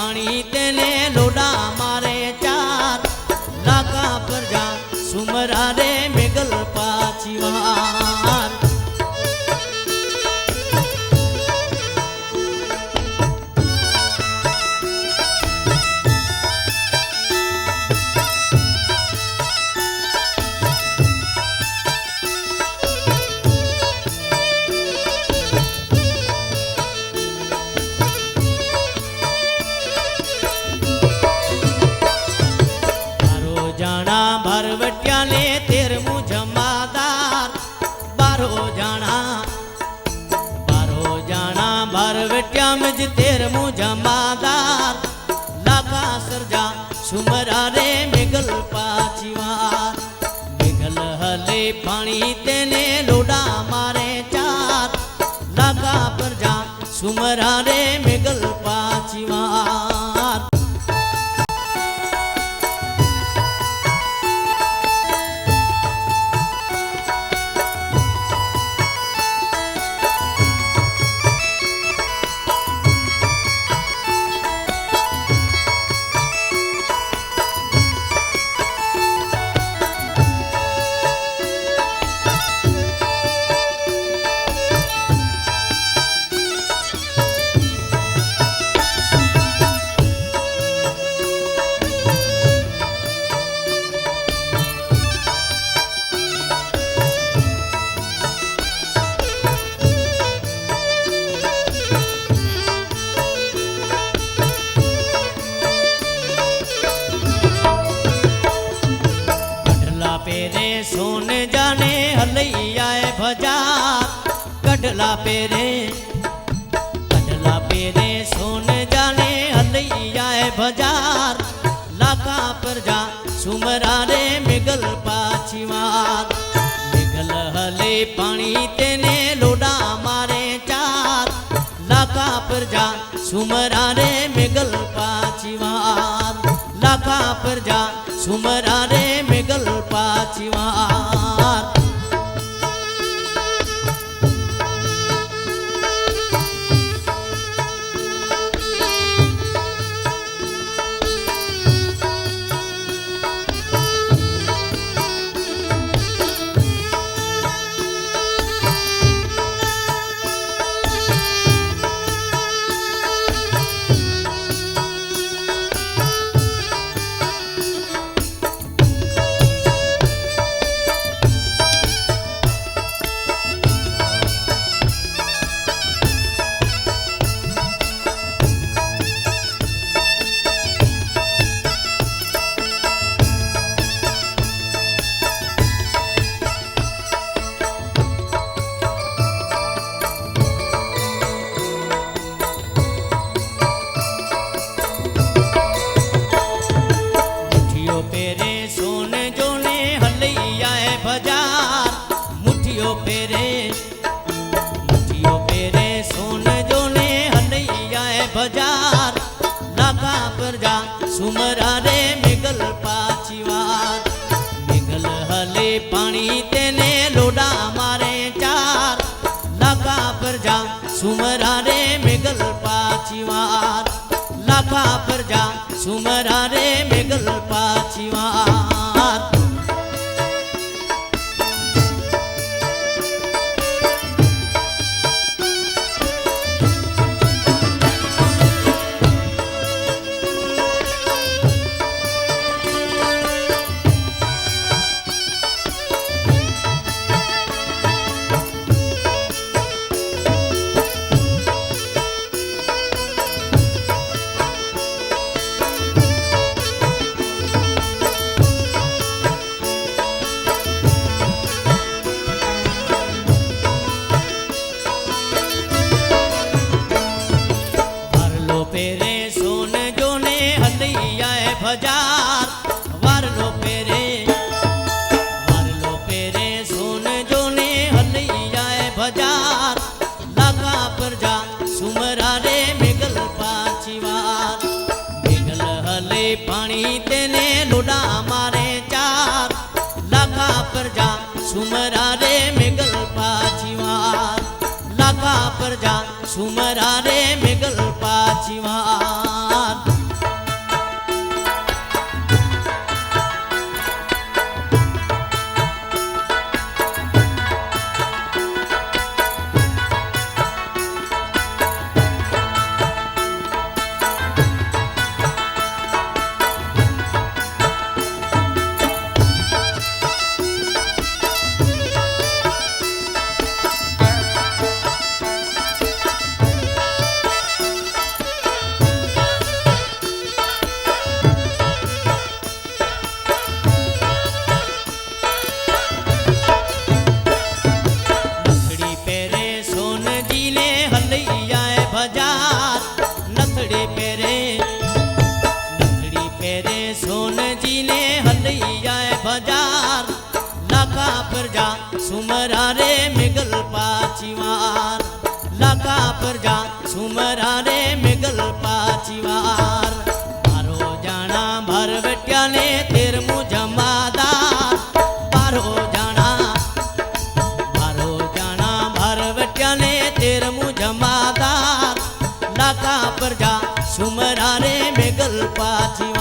पानी तेने लोडा मारे चार लाका प्रजा सुमरा रे मेघल पाची वार। भरवटिया ने तेरमू जमादार बारो जाना भरवटिया में तेरमू जमादार लाका सरजा सुमरा रे मेघल पाची वार। मेघल हले पानी तेने लोडा मारे चार लाका प्रजा सुमरा रे मेघल पाची वार। पेरे सोन जाने हलैया भजार कटला पेरे सोन जाने हलैया भजार लाका प्रजा सुमरा रे मेघल पाची वार। मेघल हले पानी तेने लोडा मारे चार लाका प्रजा सुमरा रे मेघल पाची वार। लाका प्रजा सुमरा रे मेघल पाची वार। मुठियो पेरे सोन जोने हलैया भजार लाका प्रजा सुमरा रे मेघल पाची वार। मेघल हले पानी तेने लोडा मारे चार लाका प्रजा सुमरा रे मेघल पाची वार। लाका प्रजा सुमरा रे मेघल पाची वार। पेरे सोन जोने हलैया भजार वारलो पेरे सोन जोने हलैया भजार लाका प्रजा सुमरा रे मेघल पाची वार। मेघल हले पानी तेने लोडा मारे चार लाका प्रजा सुमरा रे मेघल पाची वार। लाका प्रजा सुमरा रे मेघल पाची वार। લાકા પ્રજા સુમરા રે મેઘલ પાછી